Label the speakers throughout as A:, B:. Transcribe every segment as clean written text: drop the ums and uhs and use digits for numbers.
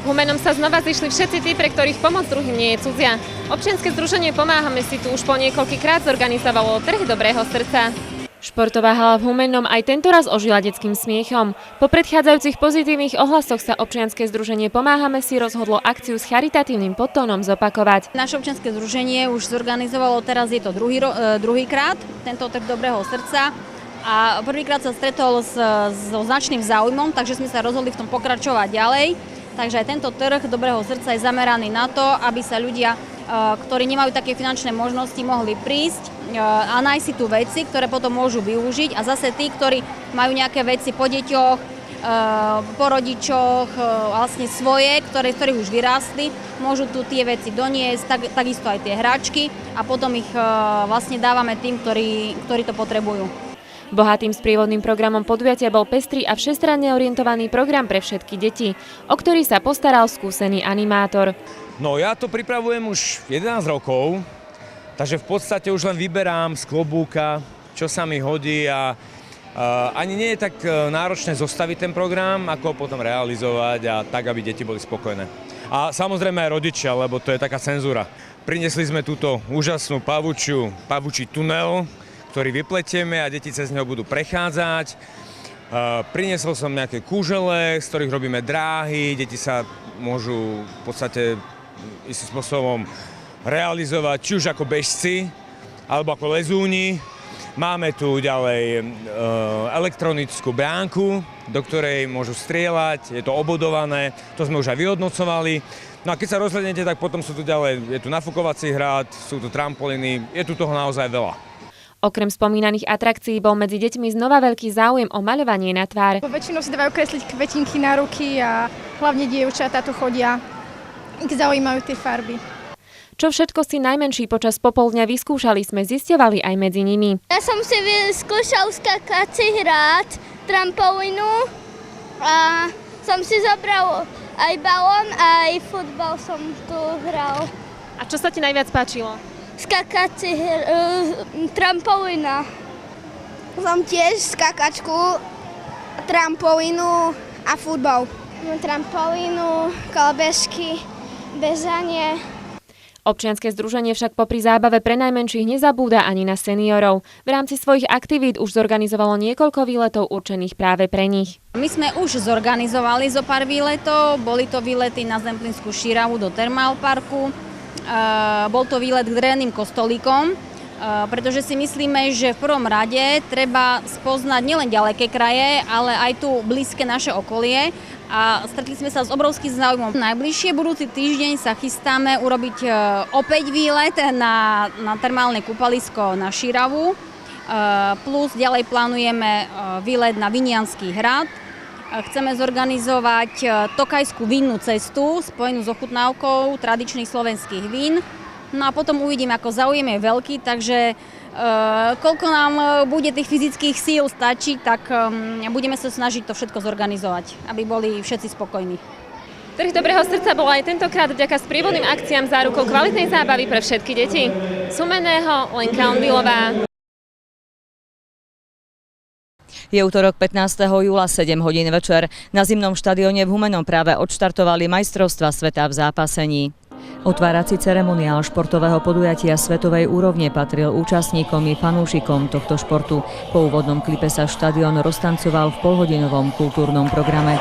A: Humennom sa znova zišli všetci tí, pre ktorých pomoc druhým nie je cudzia. Občianske združenie Pomáhame si tu už po niekoľkýkrát zorganizovalo trh dobrého srdca. Športová hala v Humennom aj tento raz ožila detským smiechom. Po predchádzajúcich pozitívnych ohlasoch sa občianske združenie Pomáhame si rozhodlo akciu s charitatívnym podtónom zopakovať.
B: Naše občianske združenie už zorganizovalo, teraz je to druhýkrát, tento trh dobrého srdca. A prvýkrát sa stretol so značným záujmom, takže sme sa rozhodli v tom pokračovať ďalej. Takže aj tento trh dobrého srdca je zameraný na to, aby sa ľudia, ktorí nemajú také finančné možnosti, mohli prísť a nájsť si tu veci, ktoré potom môžu využiť. A zase tí, ktorí majú nejaké veci po deťoch, po rodičoch, vlastne svoje, ktorých už vyrástli, môžu tu tie veci doniesť, takisto aj tie hračky a potom ich vlastne dávame tým, ktorí to potrebujú.
A: Bohatým sprievodným programom podujatia bol pestrý a všestranne orientovaný program pre všetky deti, o ktorý sa postaral skúsený animátor.
C: No ja to pripravujem už 11 rokov, takže v podstate už len vyberám z klobúka, čo sa mi hodí a ani nie je tak náročné zostaviť ten program, ako ho potom realizovať a tak, aby deti boli spokojné. A samozrejme aj rodičia, lebo to je taká cenzúra. Prinesli sme túto úžasnú pavučí tunel, ktorý vypletieme a deti cez neho budú prechádzať. Priniesol som nejaké kúžele, z ktorých robíme dráhy, deti sa môžu v podstate istým spôsobom realizovať, či už ako bežci, alebo ako lezúni. Máme tu ďalej elektronickú bránku, do ktorej môžu strieľať, je to obodované, to sme už aj vyhodnocovali. No a keď sa rozhľadnete, tak potom sú tu ďalej, je tu nafúkovací hrad, sú tu trampolíny, je tu toho naozaj veľa.
A: Okrem spomínaných atrakcií bol medzi deťmi znova veľký záujem o maľovanie na tvár.
D: Väčšinou si dávajú kresliť kvetinky na ruky a hlavne dievčatá tu chodia, ich zaujímajú tie farby.
A: Čo všetko si najmenší počas popoludňa vyskúšali, sme zisťovali aj medzi nimi.
E: Ja som si vyskúšal skákací hrad, trampolínu a som si zobral aj balón, aj futbal som tu hral.
A: A čo sa ti najviac páčilo?
E: Skákací trampolína.
F: Som tiež skákačku, trampolínu a futbal.
E: Trampolínu, kolobežky, bežanie.
A: Občianske združenie však popri zábave pre najmenších nezabúda ani na seniorov. V rámci svojich aktivít už zorganizovalo niekoľko výletov určených práve pre nich.
B: My sme už zorganizovali zo pár výletov, boli to výlety na Zemplínsku Šíravu do Termálparku. Bol to výlet k drevným kostolíkom, pretože si myslíme, že v prvom rade treba spoznať nielen ďaleké kraje, ale aj tu blízke naše okolie. A stretli sme sa s obrovským záujmom. Najbližšie budúci týždeň sa chystáme urobiť opäť výlet na termálne kúpalisko na Šíravu. Plus ďalej plánujeme výlet na Viniansky hrad. Chceme zorganizovať tokajskú vínnú cestu spojenú s ochutnávkou tradičných slovenských vín. No a potom uvidím, ako záujem je veľký, takže koľko nám bude tých fyzických síl stačiť, tak budeme sa snažiť to všetko zorganizovať, aby boli všetci spokojní.
A: Trh dobrého srdca bol aj tentokrát vďaka sprievodným akciám zárukou kvalitnej zábavy pre všetky deti. Z Humenného Lenka Ondilová.
G: Je utorok 15. júla 7 hodín večer. Na zimnom štadióne v Humennom práve odštartovali majstrovstvá sveta v zápasení. Otvárací ceremoniál športového podujatia svetovej úrovne patril účastníkom i fanúšikom tohto športu. Po úvodnom klipe sa štadión roztancoval v polhodinovom kultúrnom programe.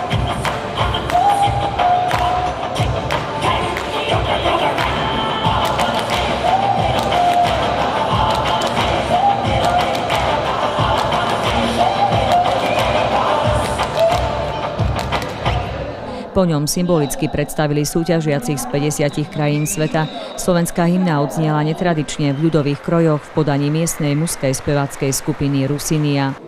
G: Po ňom symbolicky predstavili súťažiacich z 50 krajín sveta. Slovenská hymna odznela netradične v ľudových krojoch v podaní miestnej mužskej speváckej skupiny Rusinia.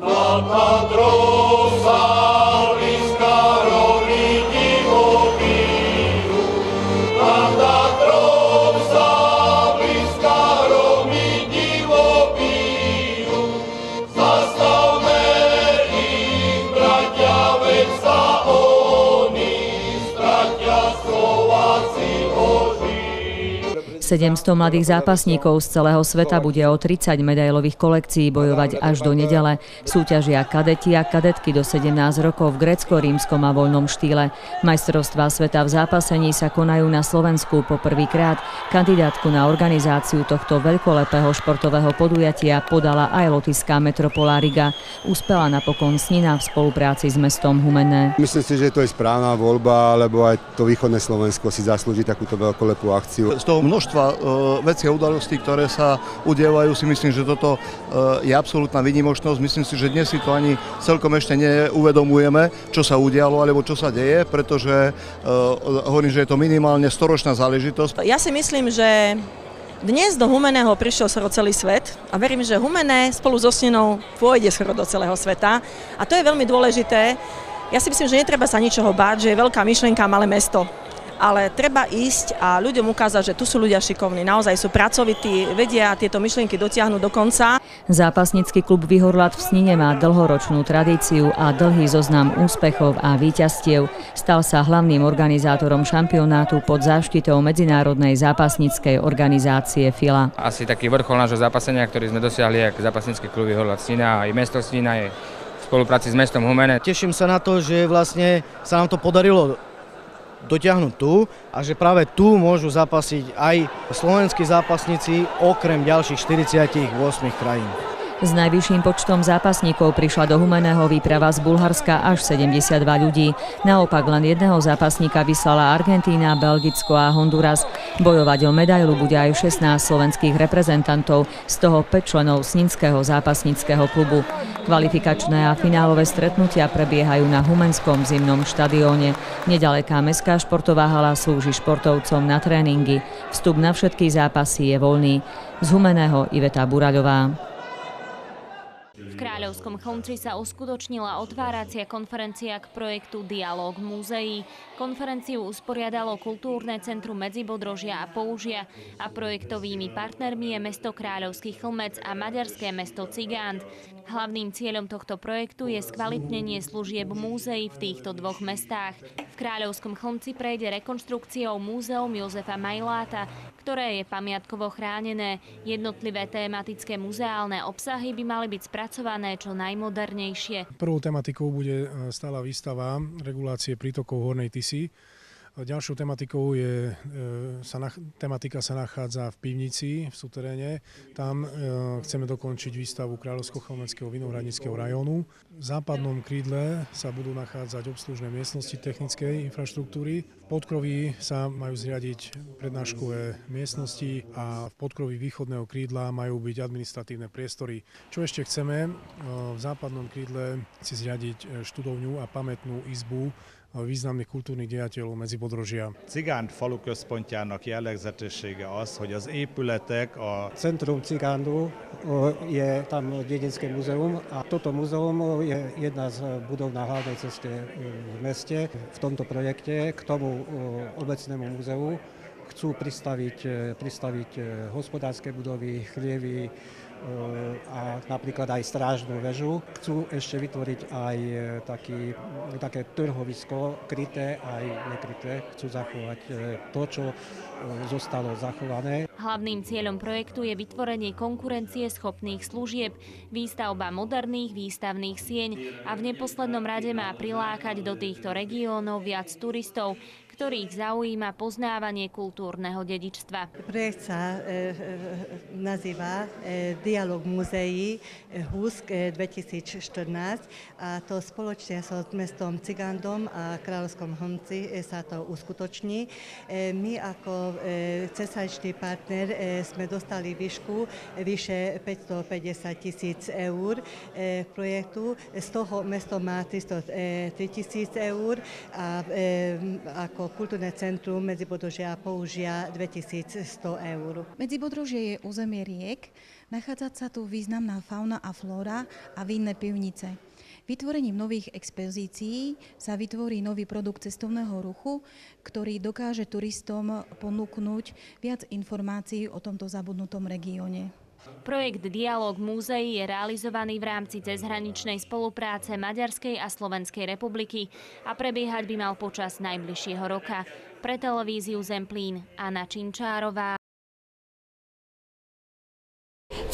G: 700 mladých zápasníkov z celého sveta bude o 30 medailových kolekcií bojovať až do nedele. Súťažia kadeti a kadetky do 17 rokov v grécko-rímskom a voľnom štýle. Majstrovstvá sveta v zápasení sa konajú na Slovensku po prvýkrát. Kandidátku na organizáciu tohto veľkolepého športového podujatia podala aj lotyšská Metropola Riga. Uspela napokon snina v spolupráci s mestom Humenné.
H: Myslím si, že to je správna voľba, lebo aj to východné Slovensko si zaslúži takúto veľkolepú akciu.
I: Z toho množstva vecí a udalostí, ktoré sa udievajú, si myslím, že toto je absolútna výnimočnosť. Myslím si, že dnes si to ani celkom ešte neuvedomujeme, čo sa udialo alebo čo sa deje, pretože hovorím, že je to minimálne storočná záležitosť.
J: Ja si myslím, že dnes do Humenného prišiel skoro celý svet a verím, že Humenné spolu so Sninou pôjde skoro do celého sveta a to je veľmi dôležité. Ja si myslím, že netreba sa ničoho báť, že je veľká myšlienka malé mesto. Ale treba ísť a ľuďom ukázať, že tu sú ľudia šikovní, naozaj sú pracovití, vedia tieto myšlienky dotiahnuť do konca.
G: Zápasnícky klub Vyhorlat v Snine má dlhoročnú tradíciu a dlhý zoznam úspechov a víťazstiev. Stal sa hlavným organizátorom šampionátu pod záštitou Medzinárodnej zápasníckej organizácie FILA.
K: Asi taký vrchol nášho zápasenia, ktorý sme dosiahli ako zápasnícky klub Vyhorlat Snina a aj mesto Snina je v spolupráci s mestom Humenné.
L: Teším sa na to, že vlastne sa nám to podarilo dotiahnuť tu a že práve tu môžu zápasiť aj slovenskí zápasníci okrem ďalších 48 krajín.
G: S najvyšším počtom zápasníkov prišla do Humenného výprava z Bulharska až 72 ľudí. Naopak len jedného zápasníka vyslala Argentína, Belgicko a Honduras. Bojovať o medailu bude aj 16 slovenských reprezentantov, z toho 5 členov Sninského zápasníckeho klubu. Kvalifikačné a finálové stretnutia prebiehajú na Humenskom zimnom štadióne. Nedaleká mestská športová hala slúži športovcom na tréningy. Vstup na všetky zápasy je voľný. Z Humenného Iveta Buraľová.
A: V Kráľovskom Chlmci sa uskutočnila otváracia konferencia k projektu Dialóg múzeí. Konferenciu usporiadalo Kultúrne centrum Medzibodrožia a Použia a projektovými partnermi je mesto Kráľovský Chlmec a maďarské mesto Cigánt. Hlavným cieľom tohto projektu je skvalitnenie služieb múzeí v týchto dvoch mestách. V Kráľovskom Chlmci prejde rekonštrukciou múzeum Jozefa Majláta, ktoré je pamiatkovo chránené. Jednotlivé tematické muzeálne obsahy by mali byť spracované čo najmodernejšie.
M: Prvou tematikou bude stála výstava regulácie prítokov Hornej Tisy. Ďalšou tematikou tematika sa nachádza v pivnici, v suteréne. Tam chceme dokončiť výstavu Kráľovsko-Chlmeckého vinohradníckeho rajónu. V západnom krídle sa budú nachádzať obslužné miestnosti technickej infraštruktúry. V podkroví sa majú zriadiť prednáškové miestnosti a v podkroví východného krídla majú byť administratívne priestory. Čo ešte chceme? V západnom krídle si zriadiť študovňu a pamätnú izbu významných kultúrnych dejateľov Medzibodrožia.
N: Cigánt falu központjának jellegzetessége az, hogy az épületek a...
O: Centrum Cigándu je tam dedinské muzeum a toto muzeum je jedna z budov na hlavnej ceste v meste. V tomto projekte k tomu obecnému muzeu chcú pristaviť hospodárske budovy, chlievy, a napríklad aj strážnu väžu. Chcú ešte vytvoriť aj také trhovisko, kryté aj nekryté. Chcú zachovať to, čo zostalo zachované.
A: Hlavným cieľom projektu je vytvorenie konkurencie schopných služieb, výstavba moderných výstavných sieň a v neposlednom rade má prilákať do týchto regiónov viac turistov, ktorých zaujíma poznávanie kultúrneho dedičstva.
P: Projekt sa nazýva Dialóg múzeí Husk 2014 a to spoločne so mestom Cigándom a Kráľovskom Chlmci sa to uskutoční. My ako cezhraničný partner sme dostali výšku vyše 550 000 eur projektu. Z toho mesto má 303 000 eur a ako Kultúrne centrum Medzibodrožia Použia 2100 eur.
Q: Medzibodrožie je územie riek, nachádza sa tu významná fauna a flóra a vinné pivnice. Vytvorením nových expozícií sa vytvorí nový produkt cestovného ruchu, ktorý dokáže turistom ponúknuť viac informácií o tomto zabudnutom regióne.
A: Projekt Dialóg múzeí je realizovaný v rámci cezhraničnej spolupráce Maďarskej a Slovenskej republiky a prebiehať by mal počas najbližšieho roka. Pre televíziu Zemplín Anna Činčárová.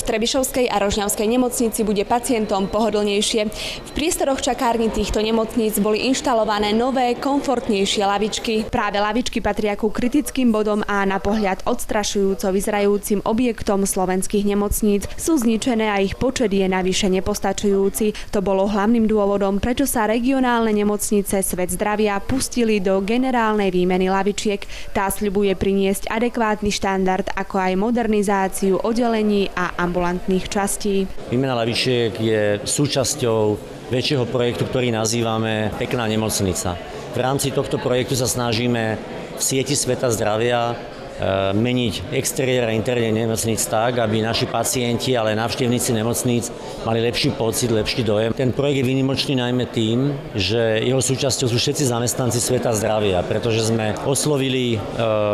R: Trebišovskej a Rožňavskej nemocnici bude pacientom pohodlnejšie. V priestoroch čakární týchto nemocníc boli inštalované nové, komfortnejšie lavičky. Práve lavičky patria ku kritickým bodom a na pohľad odstrašujúco vyzerajúcim objektom slovenských nemocníc. Sú zničené a ich počet je navyše nepostačujúci. To bolo hlavným dôvodom, prečo sa regionálne nemocnice Svet zdravia pustili do generálnej výmeny lavičiek. Tá sľubuje priniesť adekvátny štandard, ako aj modernizáciu oddelení a ambulantných častí.
S: Výmena lavičiek je súčasťou väčšieho projektu, ktorý nazývame Pekná nemocnica. V rámci tohto projektu sa snažíme v sieti Sveta zdravia meniť exteriér a interiér nemocníc tak, aby naši pacienti, ale návštevníci nemocníc mali lepší pocit, lepší dojem. Ten projekt je výnimočný najmä tým, že jeho súčasťou sú všetci zamestnanci Sveta zdravia, pretože sme oslovili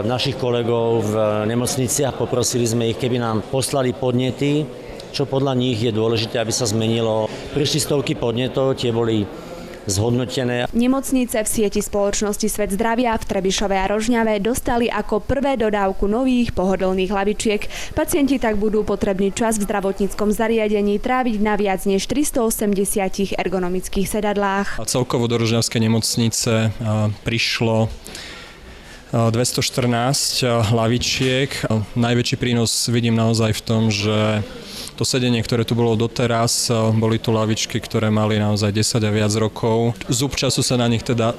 S: našich kolegov v nemocniciach, poprosili sme ich, keby nám poslali podnety, čo podľa nich je dôležité, aby sa zmenilo. Prišli stovky podnetov, tie boli zhodnotené.
R: Nemocnice v sieti spoločnosti Svet zdravia v Trebišove a Rožňave dostali ako prvé dodávku nových pohodlných lavičiek. Pacienti tak budú potrebný čas v zdravotníckom zariadení tráviť na viac než 380 ergonomických sedadlách.
T: A celkovo do Rožňavskej nemocnice prišlo 214 lavičiek. Najväčší prínos vidím naozaj v tom, že to sedenie, ktoré tu bolo doteraz, boli tu lavičky, ktoré mali naozaj 10 a viac rokov. Zub času sa na nich teda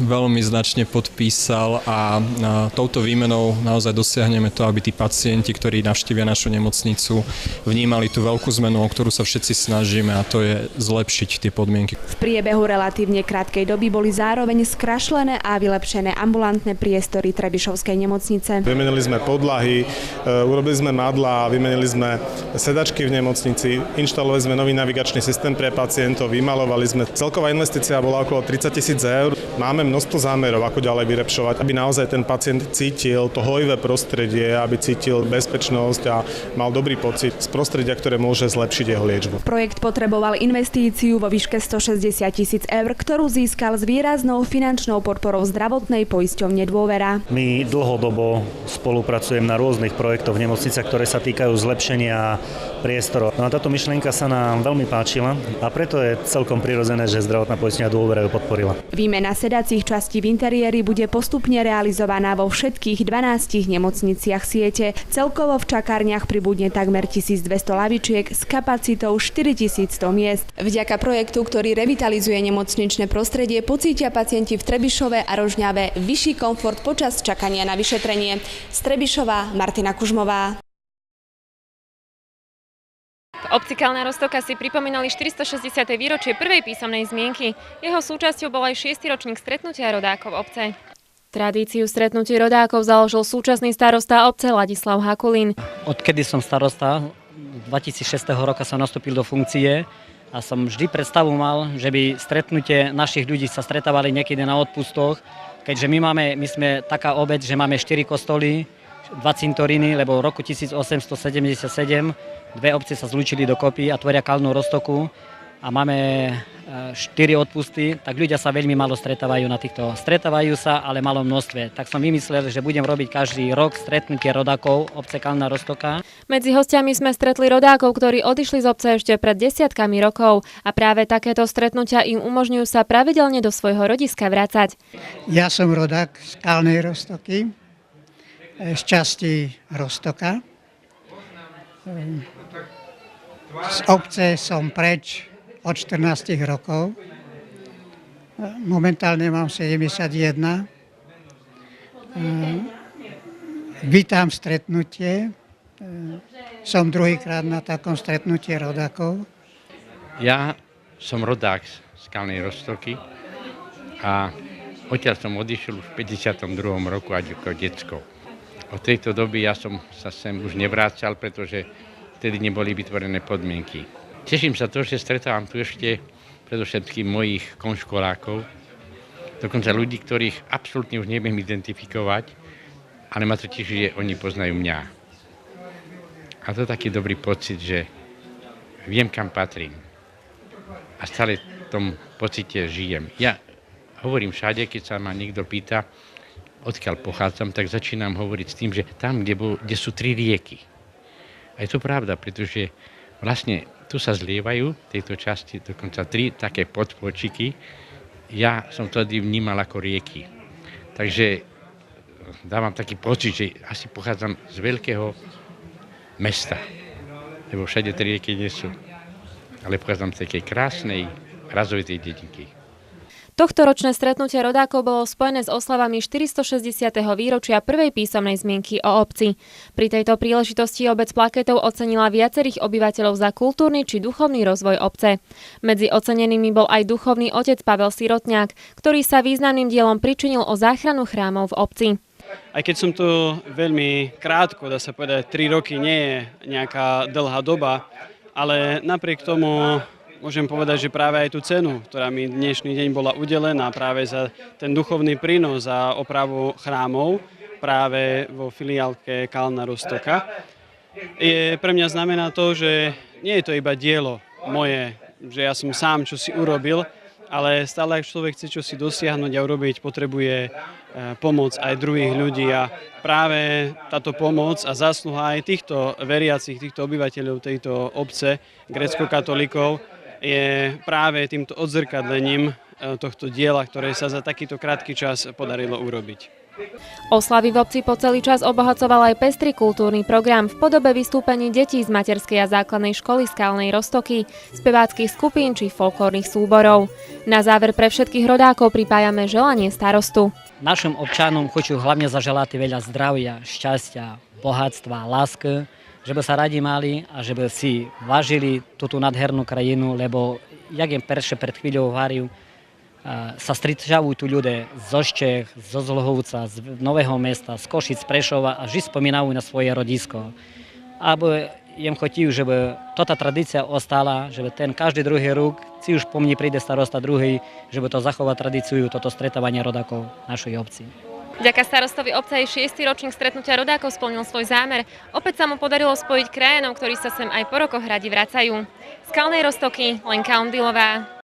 T: veľmi značne podpísal a touto výmenou naozaj dosiahneme to, aby tí pacienti, ktorí navštívia našu nemocnicu, vnímali tú veľkú zmenu, o ktorú sa všetci snažíme, a to je zlepšiť tie podmienky.
R: V priebehu relatívne krátkej doby boli zároveň skrašlené a vylepšené ambulantné priestory Trebišovskej nemocnice.
U: Vymenili sme podlahy, urobili sme madlá, vymenili sme sedačky v nemocnici, inštalovali sme nový navigačný systém pre pacientov, vymalovali sme. Celková investícia bola okolo 30 000 eur. Máme množstvo zámerov, ako ďalej vylepšovať, aby naozaj ten pacient cítil to hojivé prostredie, aby cítil bezpečnosť a mal dobrý pocit z prostredia, ktoré môže zlepšiť jeho liečbu.
R: Projekt potreboval investíciu vo výške 160 000 eur, ktorú získal s výraznou finančnou podporou zdravotnej poisťovne Dôvera.
V: My dlhodobo spolupracujeme na rôznych projektoch v nemocniciach, ktoré sa týkajú zlepšenia priestorov. No a táto myšlienka sa nám veľmi páčila a preto je celkom prirodzené, že zdravotná poisťovňa Dôvera ju podporila.
R: Výmena sedacích častí v interiéri bude postupne realizovaná vo všetkých 12 nemocniciach siete. Celkovo v čakárniach pribudne takmer 1200 lavičiek s kapacitou 4100 miest. Vďaka projektu, ktorý revitalizuje nemocničné prostredie, pocítia pacienti v Trebišove a Rožňave vyšší komfort počas čakania na vyšetrenie. Z Trebišova Martina Kužmová.
A: V obci Kalná Roztoka si pripomínali 460. výročie prvej písomnej zmienky. Jeho súčasťou bol aj 6. ročník stretnutia rodákov obce. Tradíciu stretnutí rodákov založil súčasný starosta obce Ladislav Hakulín.
W: Odkedy som starosta, 2006 roka som nastúpil do funkcie a som vždy predstavu mal, že by stretnutie našich ľudí sa stretávali niekedy na odpustoch, keďže my sme taká obec, že máme 4 kostoly, 2 cintoríny, lebo v roku 1877 dve obce sa zlúčili dokopy a tvoria Kalnú Roztoku a máme 4 odpusty, tak ľudia sa veľmi málo stretávajú na týchto. Stretávajú sa, ale malom množstve. Tak som vymyslel, že budem robiť každý rok stretnutie rodákov obce Kalná Roztoka.
A: Medzi hostiami sme stretli rodákov, ktorí odišli z obce ešte pred desiatkami rokov a práve takéto stretnutia im umožňujú sa pravidelne do svojho rodiska vracať.
X: Ja som rodák z Kalnej Roztoky, z časti Roztoka. Z obce som preč od 14 rokov. Momentálne mám 71. Vítam stretnutie. Som druhýkrát na takom stretnutí rodákov.
Y: Ja som rodák z Kalnej Roztoky a odtiaľ som odišiel už v 52. roku ako decko. Od tejto doby ja som sa sem už nevrácal, pretože vtedy neboli vytvorené podmienky. Teším sa to, že stretávam tu ešte predovšetkým mojich konškolákov, dokonca ľudí, ktorých absolútne už neviem identifikovať, ale ma to teší, že oni poznajú mňa. A to je taký dobrý pocit, že viem, kam patrím. A stále v tom pocite žijem. Ja hovorím všade, keď sa ma niekto pýta, odkiaľ pochádzam, tak začínam hovoriť s tým, že tam, kde sú 3 rieky. A je to pravda, pretože vlastne tu sa zlievajú v tejto časti dokonca 3 také podpočiky. Ja som to vnímal ako rieky. Takže dávam taký pocit, že asi pochádzam z veľkého mesta, lebo všade 3 rieky nie sú. Ale pochádzam z takej krásnej, razovitej dedinky.
A: Tohtoročné stretnutie rodákov bolo spojené s oslavami 460. výročia prvej písomnej zmienky o obci. Pri tejto príležitosti obec Plaketov ocenila viacerých obyvateľov za kultúrny či duchovný rozvoj obce. Medzi ocenenými bol aj duchovný otec Pavel Sirotňák, ktorý sa významným dielom pričinil o záchranu chrámov v obci.
B: Aj keď som tu veľmi krátko, dá sa povedať, 3 roky nie je nejaká dlhá doba, ale napriek tomu môžem povedať, že práve aj tú cenu, ktorá mi dnešný deň bola udelená práve za ten duchovný prínos za opravu chrámov práve vo filiálke Kalna Roztoka, pre mňa znamená to, že nie je to iba dielo moje, že ja som sám čo si urobil, ale stále ak človek chce čo si dosiahnuť a urobiť, potrebuje pomoc aj druhých ľudí a práve táto pomoc a zásluha aj týchto veriacich, týchto obyvateľov tejto obce, grécko-katolíkov, je práve týmto odzrkadlením tohto diela, ktoré sa za takýto krátky čas podarilo urobiť.
A: Oslavy v obci po celý čas obohacoval aj pestrý kultúrny program v podobe vystúpení detí z materskej a základnej školy Skalnej Roztoky, speváckych skupín či folklórnych súborov. Na záver pre všetkých rodákov pripájame želanie starostu.
W: Našim občanom chcú hlavne zaželať veľa zdravia, šťastia, bohatstva, lásky, že by sa radi mali a že by si vážili túto nádhernú krajinu, lebo, jak im perše pred chvíľou hovoril, sa stretávajú tu ľudia zo Čech, zo Zlohovca, z Nového Mesta, z Košic, Prešova a vždy spomínajú na svoje rodisko. Aby im chotí, že by táto tradícia ostala, že by ten každý druhý rok, si už po mne príde starosta druhý, že by to zachovať tradíciu, toto stretávanie rodákov našej obci.
A: Vďaka starostovi obce aj 6. ročník stretnutia rodákov splnil svoj zámer. Opäť sa mu podarilo spojiť krajanov, ktorí sa sem aj po rokoch radi vracajú. Z Kalnej Roztoky, Lenka Ondilová.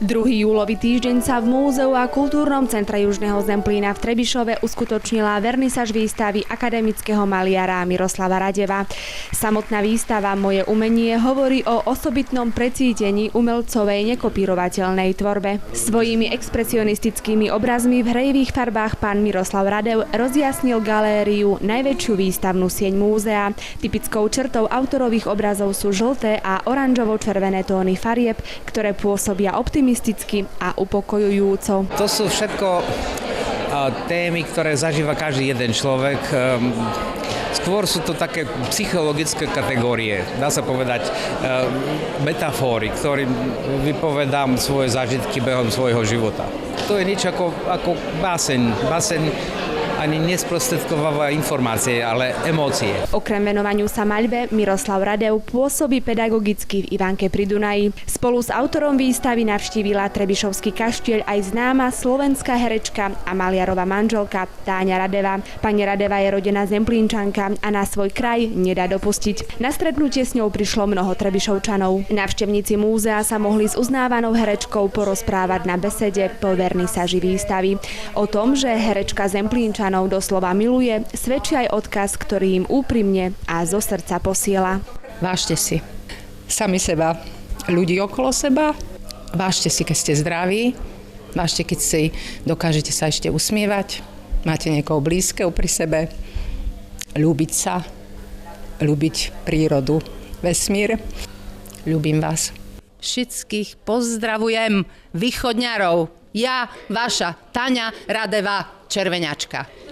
R: 2. júlový týždeň sa v Múzeu a kultúrnom centre Južného Zemplína v Trebišove uskutočnila vernisáž výstavy akademického maliara Miroslava Radeva. Samotná výstava Moje umenie hovorí o osobitnom precítení umelcovej nekopírovateľnej tvorbe. Svojimi expresionistickými obrazmi v hrejivých farbách pán Miroslav Radev rozjasnil galériu, najväčšiu výstavnú sieň múzea. Typickou črtou autorových obrazov sú žlté a oranžovo-červené tóny farieb, ktoré pôsobia optimisticky a upokojujúco.
C: To sú všetko témy, ktoré zažíva každý jeden človek. Skôr sú to také psychologické kategórie, dá sa povedať metafóry, ktorým vypovedám svoje zážitky behom svojho života. To je niečo ako báseň. Báseň ani nesprostredkováva informácie, ale emócie.
R: Okrem venovaniu sa maľbe, Miroslav Radev pôsobí pedagogicky v Ivánke pri Dunaji. Spolu s autorom výstavy navštívila Trebišovský kaštieľ aj známa slovenská herečka a maliarová manželka Táňa Radeva. Pani Radeva je rodená Zemplínčanka a na svoj kraj nedá dopustiť. Na stretnutie s ňou prišlo mnoho Trebišovčanov. Návštevníci múzea sa mohli s uznávanou herečkou porozprávať na besede po vernisáži výstavy. O tom, že herečka Zemplínčanov doslova miluje, svedčí aj odkaz, ktorý im úprimne a zo srdca posiela.
D: Vážte si sami seba, ľudí okolo seba, vážte si, keď ste zdraví, vážte, keď si dokážete sa ešte usmievať, máte niekoho blízkeho pri sebe, ľúbiť sa, ľúbiť prírodu, vesmír. Ľúbim vás. Všetkých pozdravujem, východňarov. Ja, vaša Táňa Radeva, Červeňačka.